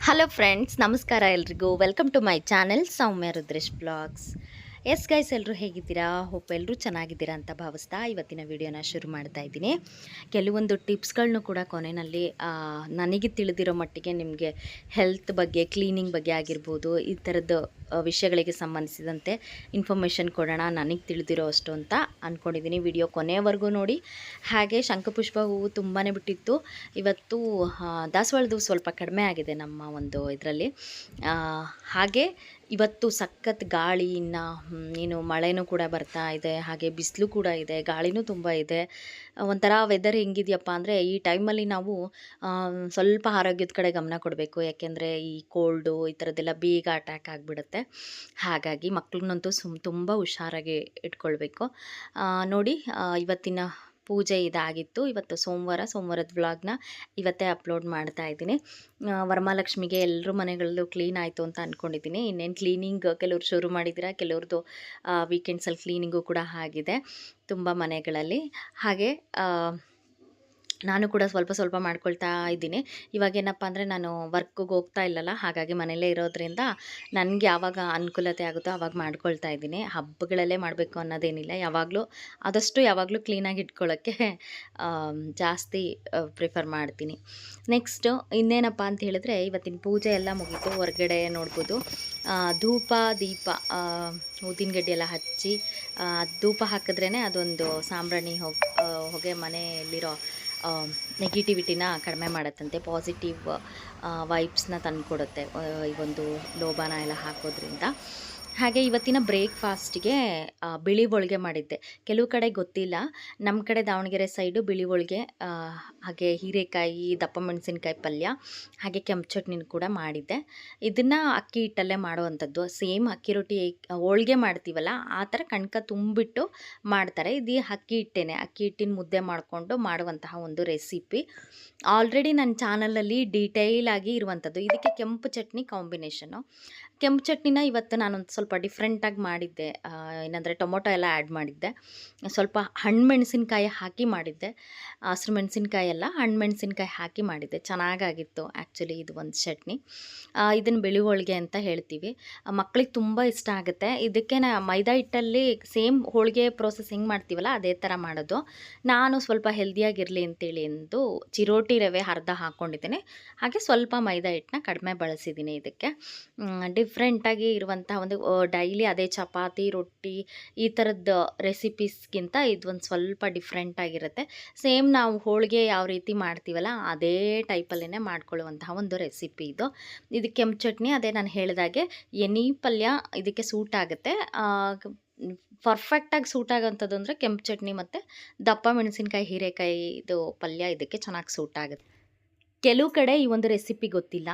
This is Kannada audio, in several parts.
ಹಲೋ ಫ್ರೆಂಡ್ಸ್, ನಮಸ್ಕಾರ ಎಲ್ರಿಗೂ. Welcome to my channel Soumya Rudresh blogs. Yes guys, ಎಲ್ಲರೂ ಹೇಗಿದ್ದೀರಾ? ಹೋಪ್ ಎಲ್ಲರೂ ಚೆನ್ನಾಗಿದ್ದೀರಾ ಅಂತ ಭಾವಿಸ್ತಾ ಇವತ್ತಿನ ವಿಡಿಯೋನ ಶುರು ಮಾಡ್ತಾ ಇದ್ದೀನಿ. ಕೆಲವೊಂದು ಟಿಪ್ಸ್ಗಳನ್ನೂ ಕೂಡ ಕೊನೆಯಲ್ಲಿ ನನಗೆ ತಿಳಿದಿರೋ ಮಟ್ಟಿಗೆ ನಿಮಗೆ ಹೆಲ್ತ್ ಬಗ್ಗೆ, ಕ್ಲೀನಿಂಗ್ ಬಗ್ಗೆ ಆಗಿರ್ಬೋದು, ಈ ಥರದ್ದು ವಿಷಯಗಳಿಗೆ ಸಂಬಂಧಿಸಿದಂತೆ ಇನ್ಫಾರ್ಮೇಷನ್ ಕೊಡೋಣ ನನಗೆ ತಿಳಿದಿರೋ ಅಷ್ಟು ಅಂತ ಅಂದ್ಕೊಂಡಿದ್ದೀನಿ. ವಿಡಿಯೋ ಕೊನೆಯವರೆಗೂ ನೋಡಿ. ಹಾಗೆ ಶಂಖಪುಷ್ಪ ಹೂವು ತುಂಬಾ ಬಿಟ್ಟಿತ್ತು. ಇವತ್ತು ದಾಸವಾಳದ್ದು ಸ್ವಲ್ಪ ಕಡಿಮೆ ಆಗಿದೆ ನಮ್ಮ ಒಂದು ಇದರಲ್ಲಿ. ಹಾಗೆ ಇವತ್ತು ಸಖತ್ ಗಾಳಿ, ಏನು ಮಳೆನೂ ಕೂಡ ಬರ್ತಾ ಇದೆ, ಹಾಗೆ ಬಿಸಿಲು ಕೂಡ ಇದೆ, ಗಾಳಿನೂ ತುಂಬ ಇದೆ. ಒಂಥರ ವೆದರ್ ಹೆಂಗಿದೆಯಪ್ಪ ಅಂದರೆ ಈ ಟೈಮಲ್ಲಿ ನಾವು ಸ್ವಲ್ಪ ಆರೋಗ್ಯದ ಕಡೆ ಗಮನ ಕೊಡಬೇಕು. ಯಾಕೆಂದರೆ ಈ ಕೋಲ್ಡು ಈ ಥರದ್ದೆಲ್ಲ ಬೇಗ ಅಟ್ಯಾಕ್ ಆಗಿಬಿಡುತ್ತೆ. ಹಾಗಾಗಿ ಮಕ್ಳನ್ನಂತೂ ತುಂಬ ಹುಷಾರಾಗಿ ಇಟ್ಕೊಳ್ಬೇಕು. ನೋಡಿ, ಇವತ್ತಿನ ಪೂಜೆ ಇದಾಗಿತ್ತು. ಇವತ್ತು ಸೋಮವಾರದ ವ್ಲಾಗ್ನ ಇವತ್ತೇ ಅಪ್ಲೋಡ್ ಮಾಡ್ತಾ ಇದ್ದೀನಿ. ವರಮಹಾಲಕ್ಷ್ಮಿಗೆ ಎಲ್ಲರೂ ಮನೆಗಳಲ್ಲೂ ಕ್ಲೀನ್ ಆಯಿತು ಅಂತ ಅಂದ್ಕೊಂಡಿದ್ದೀನಿ. ಇನ್ನೇನು ಕ್ಲೀನಿಂಗ್ ಕೆಲವ್ರು ಶುರು ಮಾಡಿದ್ದೀರಾ, ಕೆಲವ್ರದ್ದು ವೀಕೆಂಡ್ಸಲ್ಲಿ ಕ್ಲೀನಿಂಗು ಕೂಡ ಆಗಿದೆ ತುಂಬ ಮನೆಗಳಲ್ಲಿ. ಹಾಗೆ ನಾನು ಕೂಡ ಸ್ವಲ್ಪ ಮಾಡ್ಕೊಳ್ತಾ ಇದ್ದೀನಿ. ಇವಾಗೇನಪ್ಪ ಅಂದರೆ ನಾನು ವರ್ಕಿಗೆ ಹೋಗ್ತಾ ಇಲ್ಲಲ್ಲ, ಹಾಗಾಗಿ ಮನೆಯಲ್ಲೇ ಇರೋದ್ರಿಂದ ನನಗೆ ಯಾವಾಗ ಅನುಕೂಲತೆ ಆಗುತ್ತೋ ಆವಾಗ ಮಾಡ್ಕೊಳ್ತಾ ಇದ್ದೀನಿ. ಹಬ್ಬಗಳಲ್ಲೇ ಮಾಡಬೇಕು ಅನ್ನೋದೇನಿಲ್ಲ. ಯಾವಾಗಲೂ ಕ್ಲೀನಾಗಿ ಇಟ್ಕೊಳ್ಳೋಕ್ಕೆ ಜಾಸ್ತಿ ಪ್ರಿಫರ್ ಮಾಡ್ತೀನಿ. ನೆಕ್ಸ್ಟು ಇನ್ನೇನಪ್ಪ ಅಂತ ಹೇಳಿದ್ರೆ, ಇವತ್ತಿನ ಪೂಜೆ ಎಲ್ಲ ಮುಗೀತು. ಹೊರಗಡೆ ನೋಡ್ಬೋದು ಧೂಪ ದೀಪ ಊದಿನಗಡ್ಡಿ ಎಲ್ಲ ಹಚ್ಚಿ ಧೂಪ ಹಾಕಿದ್ರೇ ಅದೊಂದು ಸಾಂಬ್ರಾಣಿ ಹೊಗೆ ಮನೆಯಲ್ಲಿರೋ ನೆಗೆಟಿವಿಟಿನ ಕಡಿಮೆ ಮಾಡುತ್ತಂತೆ, ಪಾಸಿಟಿವ್ ವೈಬ್ಸ್ನ ತಂದುಕೊಡುತ್ತೆ ಈ ಒಂದು ಲೋಬಾನ ಎಲ್ಲ ಹಾಕೋದ್ರಿಂದ. ಹಾಗೆ ಇವತ್ತಿನ ಬ್ರೇಕ್ಫಾಸ್ಟಿಗೆ ಬಿಳಿ ಹೋಳಿಗೆ ಮಾಡಿದ್ದೆ. ಕೆಲವು ಕಡೆ ಗೊತ್ತಿಲ್ಲ, ನಮ್ಮ ಕಡೆ ದಾವಣಗೆರೆ ಸೈಡು ಬಿಳಿ ಹೋಳಿಗೆ, ಹಾಗೆ ಹೀರೆಕಾಯಿ, ದಪ್ಪ ಮೆಣಸಿನ್ಕಾಯಿ ಪಲ್ಯ, ಹಾಗೆ ಕೆಂಪು ಚಟ್ನಿನ ಕೂಡ ಮಾಡಿದ್ದೆ. ಇದನ್ನು ಅಕ್ಕಿ ಹಿಟ್ಟಲ್ಲೇ ಮಾಡುವಂಥದ್ದು. ಸೇಮ್ ಅಕ್ಕಿ ರೊಟ್ಟಿ ಹೋಳಿಗೆ ಮಾಡ್ತೀವಲ್ಲ ಆ ಥರ ಕಣ್ಕ ತುಂಬಿಟ್ಟು ಮಾಡ್ತಾರೆ. ಇದು ಅಕ್ಕಿ ಹಿಟ್ಟಿನ ಮುದ್ದೆ ಮಾಡಿಕೊಂಡು ಮಾಡುವಂತಹ ಒಂದು ರೆಸಿಪಿ. ಆಲ್ರೆಡಿ ನನ್ನ ಚಾನಲಲ್ಲಿ ಡೀಟೇಲಾಗಿ ಇರುವಂಥದ್ದು. ಇದಕ್ಕೆ ಕೆಂಪು ಚಟ್ನಿ ಕಾಂಬಿನೇಷನು. ಕೆಂಪು ಚಟ್ನಿನ ಇವತ್ತು ನಾನೊಂದು ಸ್ವಲ್ಪ ಡಿಫ್ರೆಂಟಾಗಿ ಮಾಡಿದ್ದೆ. ಏನಂದರೆ ಟೊಮೊಟೊ ಎಲ್ಲ ಆ್ಯಡ್ ಮಾಡಿದ್ದೆ, ಸ್ವಲ್ಪ ಹಣ್ಣು ಮೆಣಸಿನ್ಕಾಯಿ ಹಾಕಿ ಮಾಡಿದ್ದೆ. ಹಸಿರು ಮೆಣಸಿನ್ಕಾಯಿ ಎಲ್ಲ ಹಣ್ಣು ಮೆಣಸಿನ್ಕಾಯಿ ಹಾಕಿ ಮಾಡಿದ್ದೆ. ಚೆನ್ನಾಗಾಗಿತ್ತು ಆ್ಯಕ್ಚುಲಿ ಇದು ಒಂದು ಚಟ್ನಿ. ಇದನ್ನು ಬಿಳಿ ಹೋಳಿಗೆ ಅಂತ ಹೇಳ್ತೀವಿ. ಮಕ್ಕಳಿಗೆ ತುಂಬ ಇಷ್ಟ ಆಗುತ್ತೆ. ಇದಕ್ಕೆ ಮೈದಾ ಹಿಟ್ಟಲ್ಲಿ ಸೇಮ್ ಹೋಳಿಗೆ ಪ್ರೋಸೆಸ್ ಹೆಂಗೆ ಮಾಡ್ತೀವಲ್ಲ ಅದೇ ಥರ ಮಾಡೋದು. ನಾನು ಸ್ವಲ್ಪ ಹೆಲ್ದಿಯಾಗಿರಲಿ ಅಂತೇಳಿ ಎಂದು ಚಿರೋಟಿ ರವೆ ಅರ್ಧ ಹಾಕ್ಕೊಂಡಿದ್ದೇನೆ. ಹಾಗೆ ಸ್ವಲ್ಪ ಮೈದಾ ಹಿಟ್ಟನ್ನ ಕಡಿಮೆ ಬಳಸಿದ್ದೀನಿ. ಇದಕ್ಕೆ ಡಿಫ್ರೆಂಟಾಗಿ ಇರುವಂಥ ಒಂದು ಡೈಲಿ ಅದೇ ಚಪಾತಿ ರೊಟ್ಟಿ ಈ ಥರದ್ದು ರೆಸಿಪೀಸ್ಗಿಂತ ಇದೊಂದು ಸ್ವಲ್ಪ ಡಿಫ್ರೆಂಟಾಗಿರುತ್ತೆ. ಸೇಮ್ ನಾವು ಹೋಳಿಗೆ ಯಾವ ರೀತಿ ಮಾಡ್ತೀವಲ್ಲ ಅದೇ ಟೈಪಲ್ಲೇ ಮಾಡ್ಕೊಳ್ಳುವಂತಹ ಒಂದು ರೆಸಿಪಿ ಇದು. ಇದು ಕೆಂಪು ಚಟ್ನಿ, ಅದೇ ನಾನು ಹೇಳಿದಾಗೆ ಎನಿ ಪಲ್ಯ ಇದಕ್ಕೆ ಸೂಟ್ ಆಗುತ್ತೆ. ಪರ್ಫೆಕ್ಟಾಗಿ ಸೂಟ್ ಆಗೋಂಥದ್ದು ಅಂದರೆ ಕೆಂಪು ಚಟ್ನಿ ಮತ್ತು ದಪ್ಪ ಮೆಣಸಿನ್ಕಾಯಿ ಹೀರೆಕಾಯಿ ಇದು ಪಲ್ಯ ಇದಕ್ಕೆ ಚೆನ್ನಾಗಿ ಸೂಟ್ ಆಗುತ್ತೆ. ಕೆಲವು ಕಡೆ ಈ ಒಂದು ರೆಸಿಪಿ ಗೊತ್ತಿಲ್ಲ,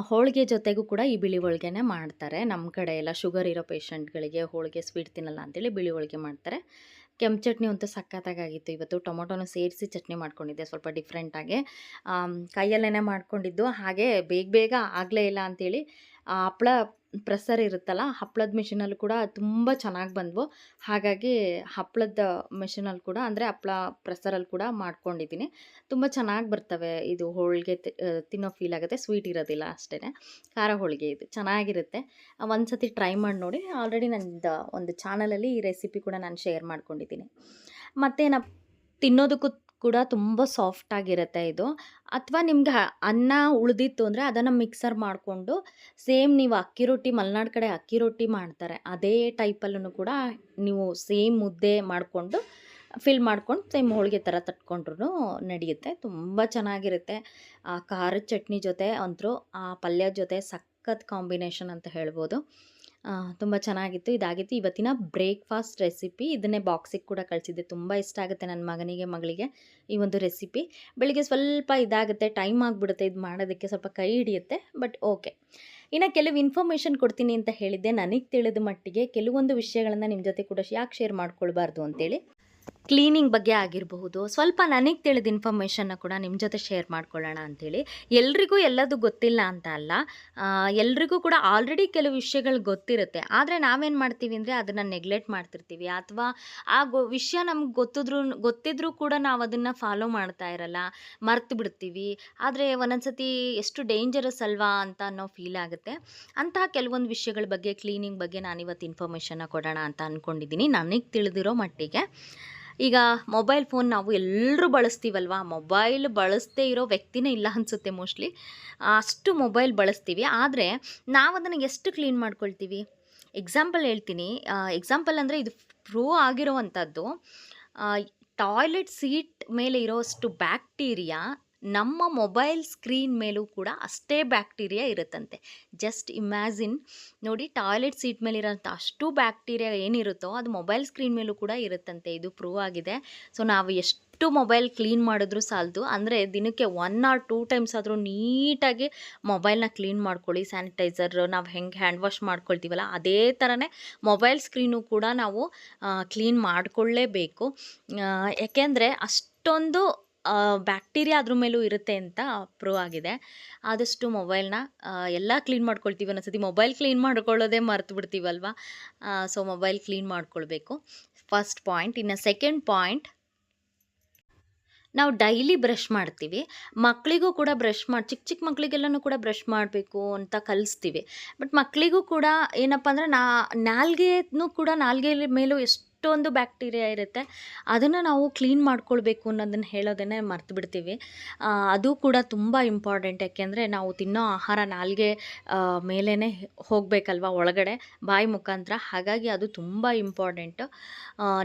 ಹೋಳಿಗೆ ಜೊತೆಗೂ ಕೂಡ ಈ ಬಿಳಿ ಹೋಳಿಗೆನೇ ಮಾಡ್ತಾರೆ. ನಮ್ಮ ಕಡೆ ಎಲ್ಲ ಶುಗರ್ ಇರೋ ಪೇಷಂಟ್ಗಳಿಗೆ ಹೋಳಿಗೆ ಸ್ವೀಟ್ ತಿನ್ನಲ್ಲ ಅಂತೇಳಿ ಬಿಳಿ ಹೋಳಿಗೆ ಮಾಡ್ತಾರೆ. ಕೆಂಪು ಚಟ್ನಿ ಅಂತೂ ಸಖತ್ತಾಗಿತ್ತು. ಇವತ್ತು ಟೊಮೊಟೊನೂ ಸೇರಿಸಿ ಚಟ್ನಿ ಮಾಡ್ಕೊಂಡಿದ್ದೆ, ಸ್ವಲ್ಪ ಡಿಫ್ರೆಂಟಾಗೆ ಕೈಯಲ್ಲೇ ಮಾಡ್ಕೊಂಡಿದ್ದು. ಹಾಗೆ ಬೇಗ ಆಗಲೇ ಇಲ್ಲ ಅಂಥೇಳಿ ಹಪ್ಪಳ ಪ್ರೆಸ್ಸರ್ ಇರುತ್ತಲ್ಲ, ಹಪ್ಪಳದ ಮಿಷಿನಲ್ಲಿ ಕೂಡ ತುಂಬ ಚೆನ್ನಾಗಿ ಬಂದವು. ಹಾಗಾಗಿ ಹಪ್ಪಳದ ಮಿಷಿನಲ್ಲಿ ಕೂಡ ಅಂದರೆ ಹಪ್ಪಳ ಪ್ರೆಸ್ಸರಲ್ಲಿ ಕೂಡ ಮಾಡ್ಕೊಂಡಿದ್ದೀನಿ. ತುಂಬ ಚೆನ್ನಾಗಿ ಬರ್ತವೆ. ಇದು ಹೋಳಿಗೆ ತಿನ್ನೋ ಫೀಲ್ ಆಗುತ್ತೆ, ಸ್ವೀಟ್ ಇರೋದಿಲ್ಲ ಅಷ್ಟೇ. ಖಾರ ಹೋಳಿಗೆ ಇದು ಚೆನ್ನಾಗಿರುತ್ತೆ. ಒಂದು ಸತಿ ಟ್ರೈ ಮಾಡಿ ನೋಡಿ. ಆಲ್ರೆಡಿ ನನ್ನದು ಒಂದು ಚಾನಲಲ್ಲಿ ಈ ರೆಸಿಪಿ ಕೂಡ ನಾನು ಶೇರ್ ಮಾಡ್ಕೊಂಡಿದ್ದೀನಿ. ಮತ್ತು ತಿನ್ನೋದಕ್ಕೂ ಕೂಡ ತುಂಬ ಸಾಫ್ಟಾಗಿರುತ್ತೆ ಇದು. ಅಥವಾ ನಿಮ್ಗೆ ಅನ್ನ ಉಳಿದಿತ್ತು ಅಂದರೆ ಅದನ್ನು ಮಿಕ್ಸರ್ ಮಾಡಿಕೊಂಡು ಸೇಮ್ ನೀವು ಅಕ್ಕಿ ರೊಟ್ಟಿ, ಮಲೆನಾಡು ಕಡೆ ಅಕ್ಕಿ ರೊಟ್ಟಿ ಮಾಡ್ತಾರೆ ಅದೇ ಟೈಪಲ್ಲೂ ಕೂಡ ನೀವು ಸೇಮ್ ಮುದ್ದೆ ಮಾಡಿಕೊಂಡು ಫಿಲ್ ಮಾಡ್ಕೊಂಡು ಸೇಮ್ ಹೋಳಿಗೆ ಥರ ತಟ್ಕೊಂಡ್ರೂ ನಡೆಯುತ್ತೆ. ತುಂಬ ಚೆನ್ನಾಗಿರುತ್ತೆ. ಖಾರದ ಚಟ್ನಿ ಜೊತೆ ಅಂತೂ ಆ ಪಲ್ಯ ಜೊತೆ ಸಖತ್ ಕಾಂಬಿನೇಷನ್ ಅಂತ ಹೇಳ್ಬೋದು. ತುಂಬ ಚೆನ್ನಾಗಿತ್ತು. ಇದಾಗಿತ್ತು ಇವತ್ತಿನ ಬ್ರೇಕ್ಫಾಸ್ಟ್ ರೆಸಿಪಿ. ಇದನ್ನೇ ಬಾಕ್ಸಿಗೆ ಕೂಡ ಕಳಿಸಿದ್ದೆ. ತುಂಬ ಇಷ್ಟ ಆಗುತ್ತೆ ನನ್ನ ಮಗಳಿಗೆ ಈ ಒಂದು ರೆಸಿಪಿ. ಬೆಳಿಗ್ಗೆ ಸ್ವಲ್ಪ ಇದಾಗುತ್ತೆ, ಟೈಮ್ ಆಗಿಬಿಡುತ್ತೆ ಇದು ಮಾಡೋದಕ್ಕೆ, ಸ್ವಲ್ಪ ಕೈ ಹಿಡಿಯುತ್ತೆ. But okay. ಇನ್ನು ಕೆಲವು ಇನ್ಫಾರ್ಮೇಷನ್ ಕೊಡ್ತೀನಿ ಅಂತ ಹೇಳಿದ್ದೆ. ನನಗೆ ತಿಳಿದ ಮಟ್ಟಿಗೆ ಕೆಲವೊಂದು ವಿಷಯಗಳನ್ನು ನಿಮ್ಮ ಜೊತೆ ಕೂಡ ಯಾಕೆ ಶೇರ್ ಮಾಡ್ಕೊಳ್ಬಾರ್ದು ಅಂತೇಳಿ. ಕ್ಲೀನಿಂಗ್ ಬಗ್ಗೆ ಆಗಿರಬಹುದು, ಸ್ವಲ್ಪ ನನಗೆ ತಿಳಿದ ಇನ್ಫಾರ್ಮೇಷನ್ನ ಕೂಡ ನಿಮ್ಮ ಜೊತೆ ಶೇರ್ ಮಾಡ್ಕೊಳ್ಳೋಣ ಅಂಥೇಳಿ. ಎಲ್ರಿಗೂ ಎಲ್ಲದು ಗೊತ್ತಿಲ್ಲ ಅಂತ ಅಲ್ಲ, ಎಲ್ರಿಗೂ ಕೂಡ ಆಲ್ರೆಡಿ ಕೆಲವು ವಿಷಯಗಳು ಗೊತ್ತಿರುತ್ತೆ. ಆದರೆ ನಾವೇನು ಮಾಡ್ತೀವಿ ಅಂದರೆ ಅದನ್ನು ನೆಗ್ಲೆಕ್ಟ್ ಮಾಡ್ತಿರ್ತೀವಿ, ಅಥವಾ ಆ ವಿಷಯ ನಮ್ಗೆ ಗೊತ್ತಿದ್ರೂ ಕೂಡ ನಾವು ಅದನ್ನು ಫಾಲೋ ಮಾಡ್ತಾ ಇರಲ್ಲ, ಮರ್ತು ಬಿಡ್ತೀವಿ. ಆದರೆ ಒಂದೊಂದು ಸತಿ ಎಷ್ಟು ಡೇಂಜರಸ್ ಅಲ್ವಾ ಅಂತ ಅನ್ನೋ ಫೀಲ್ ಆಗುತ್ತೆ. ಅಂತಹ ಕೆಲವೊಂದು ವಿಷಯಗಳ ಬಗ್ಗೆ, ಕ್ಲೀನಿಂಗ್ ಬಗ್ಗೆ ನಾನಿವತ್ತು ಇನ್ಫಾರ್ಮೇಷನ್ನ ಕೊಡೋಣ ಅಂತ ಅಂದ್ಕೊಂಡಿದ್ದೀನಿ, ನನಗೆ ತಿಳಿದಿರೋ ಮಟ್ಟಿಗೆ. ಈಗ ಮೊಬೈಲ್ ಫೋನ್ ನಾವು ಎಲ್ಲರೂ ಬಳಸ್ತೀವಲ್ವಾ, ಮೊಬೈಲ್ ಬಳಸದೇ ಇರೋ ವ್ಯಕ್ತಿನೇ ಇಲ್ಲ ಅನಿಸುತ್ತೆ ಮೋಸ್ಟ್ಲಿ. ಅಷ್ಟು ಮೊಬೈಲ್ ಬಳಸ್ತೀವಿ. ಆದರೆ ನಾವು ಅದನ್ನು ಎಷ್ಟು ಕ್ಲೀನ್ ಮಾಡ್ಕೊಳ್ತೀವಿ? ಎಕ್ಸಾಂಪಲ್ ಹೇಳ್ತೀನಿ. ಎಕ್ಸಾಂಪಲ್ ಅಂದರೆ ಇದು ಪ್ರೂವ್ ಆಗಿರೋವಂಥದ್ದು. ಟಾಯ್ಲೆಟ್ ಸೀಟ್ ಮೇಲೆ ಇರೋಷ್ಟು ಬ್ಯಾಕ್ಟೀರಿಯಾ ನಮ್ಮ ಮೊಬೈಲ್ ಸ್ಕ್ರೀನ್ ಮೇಲೂ ಕೂಡ ಅಷ್ಟೇ ಬ್ಯಾಕ್ಟೀರಿಯಾ ಇರುತ್ತಂತೆ. ಜಸ್ಟ್ ಇಮ್ಯಾಜಿನ್ ನೋಡಿ, ಟಾಯ್ಲೆಟ್ ಸೀಟ್ ಮೇಲಿರೋಂಥ ಅಷ್ಟು ಬ್ಯಾಕ್ಟೀರಿಯಾ ಏನಿರುತ್ತೋ ಅದು ಮೊಬೈಲ್ ಸ್ಕ್ರೀನ್ ಮೇಲೂ ಕೂಡ ಇರುತ್ತಂತೆ. ಇದು ಪ್ರೂವ್ ಆಗಿದೆ. ಸೊ ನಾವು ಎಷ್ಟು ಮೊಬೈಲ್ ಕ್ಲೀನ್ ಮಾಡಿದ್ರೂ ಸಾಲದು, ಅಂದರೆ ದಿನಕ್ಕೆ 1 or 2 ಟೈಮ್ಸ್ ಆದರೂ ನೀಟಾಗಿ ಮೊಬೈಲ್ನ ಕ್ಲೀನ್ ಮಾಡ್ಕೊಳ್ಳಿ. ಸ್ಯಾನಿಟೈಸರ್ ನಾವು ಹೆಂಗೆ ಹ್ಯಾಂಡ್ ವಾಶ್ ಮಾಡ್ಕೊಳ್ತೀವಲ್ಲ ಅದೇ ಥರನೇ ಮೊಬೈಲ್ ಸ್ಕ್ರೀನು ಕೂಡ ನಾವು ಕ್ಲೀನ್ ಮಾಡಿಕೊಳ್ಳೇಬೇಕು. ಯಾಕೆಂದರೆ ಅಷ್ಟೊಂದು ಬ್ಯಾಕ್ಟೀರಿಯಾ ಅದ್ರ ಮೇಲೂ ಇರುತ್ತೆ ಅಂತ ಪ್ರೂವ್ ಆಗಿದೆ. ಆದಷ್ಟು ಮೊಬೈಲ್ನ ಎಲ್ಲ ಕ್ಲೀನ್ ಮಾಡ್ಕೊಳ್ತೀವಿ, ಒಂದೊಂದ್ಸತಿ ಮೊಬೈಲ್ ಕ್ಲೀನ್ ಮಾಡ್ಕೊಳ್ಳೋದೇ ಮರ್ತು ಬಿಡ್ತೀವಲ್ವ. ಸೊ ಮೊಬೈಲ್ ಕ್ಲೀನ್ ಮಾಡ್ಕೊಳ್ಬೇಕು, ಫಸ್ಟ್ ಪಾಯಿಂಟ್. ಇನ್ನು ಸೆಕೆಂಡ್ ಪಾಯಿಂಟ್, ನಾವು ಡೈಲಿ ಬ್ರಷ್ ಮಾಡ್ತೀವಿ. ಮಕ್ಕಳಿಗೂ ಕೂಡ ಚಿಕ್ಕ ಚಿಕ್ಕ ಮಕ್ಕಳಿಗೆಲ್ಲನೂ ಕೂಡ ಬ್ರಷ್ ಮಾಡಬೇಕು ಅಂತ ಕಲಿಸ್ತೀವಿ. ಬಟ್ ಮಕ್ಕಳಿಗೂ ಕೂಡ ಏನಪ್ಪ ಅಂದರೆ ನಾಲ್ಗೆನೂ ಕೂಡ ನಾಲ್ಗೆ ಮೇಲೂ ಎಷ್ಟೊಂದು ಬ್ಯಾಕ್ಟೀರಿಯಾ ಇರುತ್ತೆ, ಅದನ್ನು ನಾವು ಕ್ಲೀನ್ ಮಾಡ್ಕೊಳ್ಬೇಕು ಅನ್ನೋದನ್ನು ಹೇಳೋದನ್ನೇ ಮರ್ತು ಬಿಡ್ತೀವಿ. ಅದು ಕೂಡ ತುಂಬ ಇಂಪಾರ್ಟೆಂಟ್. ಯಾಕೆಂದರೆ ನಾವು ತಿನ್ನೋ ಆಹಾರ ನಾಲ್ಗೆ ಮೇಲೇ ಹೋಗಬೇಕಲ್ವ, ಒಳಗಡೆ ಬಾಯಿ ಮುಖಾಂತರ. ಹಾಗಾಗಿ ಅದು ತುಂಬ ಇಂಪಾರ್ಟೆಂಟು,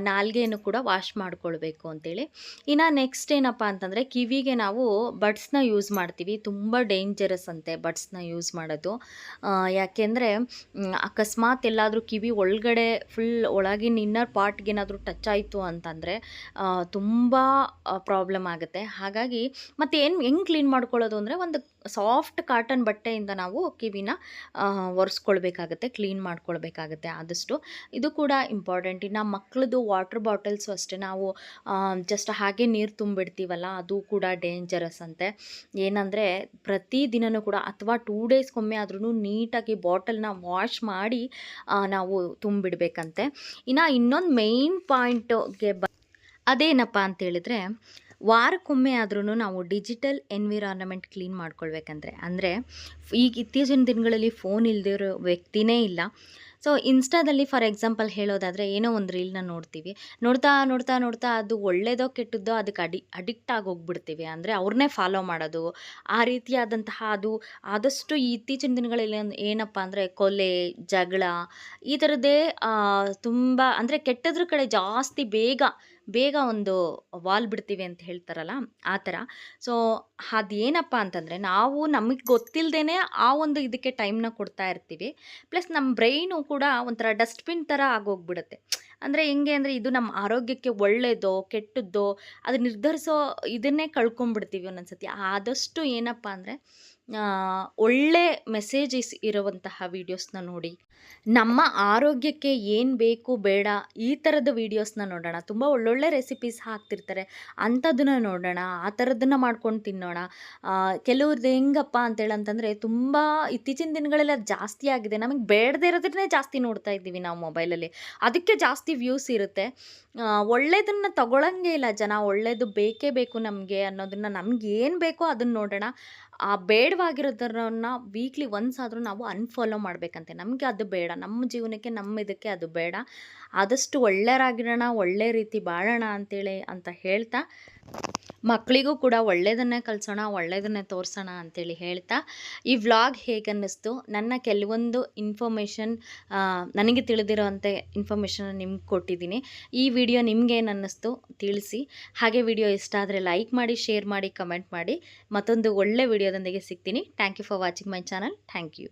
ನಾಲ್ಗೆಯನ್ನು ಕೂಡ ವಾಶ್ ಮಾಡ್ಕೊಳ್ಬೇಕು ಅಂತೇಳಿ. ಇನ್ನು ನೆಕ್ಸ್ಟ್ ಏನಪ್ಪ ಅಂತಂದರೆ, ಕಿವಿಗೆ ನಾವು ಬಡ್ಸ್ನ ಯೂಸ್ ಮಾಡ್ತೀವಿ. ತುಂಬ ಡೇಂಜರಸ್ ಅಂತೆ ಬಡ್ಸ್ನ ಯೂಸ್ ಮಾಡೋದು. ಯಾಕೆಂದರೆ ಅಕಸ್ಮಾತ್ ಎಲ್ಲಾದರೂ ಕಿವಿ ಒಳಗಡೆ ಫುಲ್ ಒಳಗಿನ ಇನ್ನರ್ ಪಾರ್ಟ್ಗೇನಾದರೂ ಟಚ್ ಆಯಿತು ಅಂತಂದರೆ ತುಂಬ ಪ್ರಾಬ್ಲಮ್ ಆಗುತ್ತೆ. ಹಾಗಾಗಿ ಮತ್ತು ಹೆಂಗೆ ಕ್ಲೀನ್ ಮಾಡ್ಕೊಳ್ಳೋದು ಅಂದರೆ, ಒಂದು ಸಾಫ್ಟ್ ಕಾಟನ್ ಬಟ್ಟೆಯಿಂದ ನಾವು ಕಿವಿನ ಒರೆಸ್ಕೊಳ್ಬೇಕಾಗತ್ತೆ, ಕ್ಲೀನ್ ಮಾಡ್ಕೊಳ್ಬೇಕಾಗತ್ತೆ ಆದಷ್ಟು. ಇದು ಕೂಡ ಇಂಪಾರ್ಟೆಂಟ್. ಇನ್ನು ಮಕ್ಕಳದು ವಾಟರ್ ಬಾಟಲ್ಸು ಅಷ್ಟೇ, ನಾವು ಜಸ್ಟ್ ಹಾಗೆ ನೀರು ತುಂಬಿಡ್ತೀವಲ್ಲ, ಅದು ಕೂಡ ಡೇಂಜರಸ್ ಅಂತೆ. ಏನಂದರೆ ಪ್ರತಿದಿನವೂ ಕೂಡ ಅಥವಾ 2 ಡೇಸ್ಗೊಮ್ಮೆ ಆದ್ರೂ ನೀಟಾಗಿ ಬಾಟಲ್ನ ವಾಶ್ ಮಾಡಿ ನಾವು ತುಂಬಿಡಬೇಕಂತೆ. ಇನ್ನು ಇನ್ನೊಂದು ಮೇಯ್ನ್ ಪಾಯಿಂಟ್ಗೆ ಅದೇನಪ್ಪ ಅಂತೇಳಿದರೆ, ವಾರಕ್ಕೊಮ್ಮೆ ಆದ್ರೂ ನಾವು ಡಿಜಿಟಲ್ ಎನ್ವಿರಾನ್ಮೆಂಟ್ ಕ್ಲೀನ್ ಮಾಡ್ಕೊಳ್ಬೇಕಂದ್ರೆ, ಅಂದರೆ ಈಗ ಇತ್ತೀಚಿನ ದಿನಗಳಲ್ಲಿ ಫೋನ್ ಇಲ್ಲದೇ ಇರೋ ವ್ಯಕ್ತಿನೇ ಇಲ್ಲ. ಸೊ ಇನ್ಸ್ಟಾದಲ್ಲಿ ಫಾರ್ ಎಕ್ಸಾಂಪಲ್ ಹೇಳೋದಾದರೆ, ಏನೋ ಒಂದು ರೀಲ್ನ ನೋಡ್ತೀವಿ, ನೋಡ್ತಾ ನೋಡ್ತಾ ನೋಡ್ತಾ ಅದು ಒಳ್ಳೇದೋ ಕೆಟ್ಟದ್ದೋ ಅದಕ್ಕೆ ಅಡಿಕ್ಟ್ ಆಗೋಗ್ಬಿಡ್ತೀವಿ. ಅಂದರೆ ಅವ್ರನ್ನೇ ಫಾಲೋ ಮಾಡೋದು, ಆ ರೀತಿಯಾದಂತಹ ಅದು. ಆದಷ್ಟು ಈ ಇತ್ತೀಚಿನ ದಿನಗಳಲ್ಲಿ ಏನಪ್ಪ ಅಂದರೆ ಕೊಲೆ, ಜಗಳ, ಈ ಥರದ್ದೇ ತುಂಬ, ಅಂದರೆ ಕೆಟ್ಟದ್ರ ಕಡೆ ಜಾಸ್ತಿ ಬೇಗ ಒಂದು ವಾಲ್ ಬಿಡ್ತೀವಿ ಅಂತ ಹೇಳ್ತಾರಲ್ಲ, ಆ ಥರ. ಸೊ ಅದೇನಪ್ಪ ಅಂತಂದರೆ, ನಾವು ನಮಗೆ ಗೊತ್ತಿಲ್ಲದೇ ಆ ಒಂದು ಇದಕ್ಕೆ ಟೈಮ್ನ ಕೊಡ್ತಾ ಇರ್ತೀವಿ. ಪ್ಲಸ್ ನಮ್ಮ ಬ್ರೈನು ಕೂಡ ಒಂಥರ ಡಸ್ಟ್ಬಿನ್ ಥರ ಆಗೋಗ್ಬಿಡುತ್ತೆ. ಅಂದರೆ ಹೆಂಗೆ ಅಂದರೆ, ಇದು ನಮ್ಮ ಆರೋಗ್ಯಕ್ಕೆ ಒಳ್ಳೆಯದೋ ಕೆಟ್ಟದ್ದೋ ಅದು ನಿರ್ಧರಿಸೋ ಇದನ್ನೇ ಕಳ್ಕೊಂಡ್ಬಿಡ್ತೀವಿ ಒಂದೊಂದ್ಸತಿ. ಆದಷ್ಟು ಏನಪ್ಪ ಅಂದರೆ, ಒಳ್ಳೆ ಮೆಸೇಜಸ್ ಇರುವಂತಹ ವೀಡಿಯೋಸ್ನ ನೋಡಿ, ನಮ್ಮ ಆರೋಗ್ಯಕ್ಕೆ ಏನು ಬೇಕು ಬೇಡ ಈ ಥರದ ವೀಡಿಯೋಸ್ನ ನೋಡೋಣ. ತುಂಬ ಒಳ್ಳೊಳ್ಳೆ ರೆಸಿಪೀಸ್ ಹಾಕ್ತಿರ್ತಾರೆ, ಅಂಥದ್ದನ್ನ ನೋಡೋಣ, ಆ ಥರದ್ದನ್ನು ಮಾಡ್ಕೊಂಡು ತಿನ್ನೋಣ. ಕೆಲವ್ರದ್ದು ಹೆಂಗಪ್ಪ ಅಂತೇಳಂತಂದರೆ, ತುಂಬ ಇತ್ತೀಚಿನ ದಿನಗಳಲ್ಲಿ ಅದು ಜಾಸ್ತಿ ಆಗಿದೆ. ನಮಗೆ ಬೇಡದೇ ಇರೋದನ್ನೇ ಜಾಸ್ತಿ ನೋಡ್ತಾ ಇದ್ದೀವಿ ನಾವು ಮೊಬೈಲಲ್ಲಿ, ಅದಕ್ಕೆ ಜಾಸ್ತಿ ವ್ಯೂಸ್ ಇರುತ್ತೆ. ಒಳ್ಳೆಯದನ್ನು ತಗೊಳ್ಳಂಗೆ ಇಲ್ಲ ಜನ. ಒಳ್ಳೆಯದು ಬೇಕೇ ಬೇಕು ನಮಗೆ ಅನ್ನೋದನ್ನು, ನಮ್ಗೆ ಏನು ಬೇಕೋ ಅದನ್ನು ನೋಡೋಣ. ಆ ಬೇಡವಾಗಿರೋದನ್ನ ವೀಕ್ಲಿ ಒನ್ಸ್ ಆದರೂ ನಾವು ಅನ್ಫಾಲೋ ಮಾಡಬೇಕಂತೆ. ನಮಗೆ ಅದು ಬೇಡ, ನಮ್ಮ ಜೀವನಕ್ಕೆ ನಮ್ಮ ಇದಕ್ಕೆ ಅದು ಬೇಡ. ಆದಷ್ಟು ಒಳ್ಳೆಯರಾಗಿರೋಣ, ಒಳ್ಳೆ ರೀತಿ ಬಾಳೋಣ ಅಂತ ಹೇಳ್ತಾ, ಮಕ್ಕಳಿಗೂ ಕೂಡ ಒಳ್ಳೆಯದನ್ನೇ ಕಲಿಸೋಣ, ಒಳ್ಳೆಯದನ್ನೇ ತೋರಿಸೋಣ ಅಂತೇಳಿ ಹೇಳ್ತಾ, ಈ ವ್ಲಾಗ್ ಹೇಗನ್ನಿಸ್ತು, ನನ್ನ ಕೆಲವೊಂದು ಇನ್ಫಾರ್ಮೇಷನ್, ನನಗೆ ತಿಳಿದಿರೋವಂಥ ಇನ್ಫಾರ್ಮೇಷನ್ ನಿಮ್ಗೆ ಕೊಟ್ಟಿದ್ದೀನಿ. ಈ ವಿಡಿಯೋ ನಿಮ್ಗೇನು ಅನ್ನಿಸ್ತು ತಿಳಿಸಿ. ಹಾಗೆ ವಿಡಿಯೋ ಇಷ್ಟ ಆದರೆ ಲೈಕ್ ಮಾಡಿ, ಶೇರ್ ಮಾಡಿ, ಕಮೆಂಟ್ ಮಾಡಿ. ಮತ್ತೊಂದು ಒಳ್ಳೆ ವಿಡಿಯೋದೊಂದಿಗೆ ಸಿಗ್ತೀನಿ. Thank you for watching my channel. Thank you.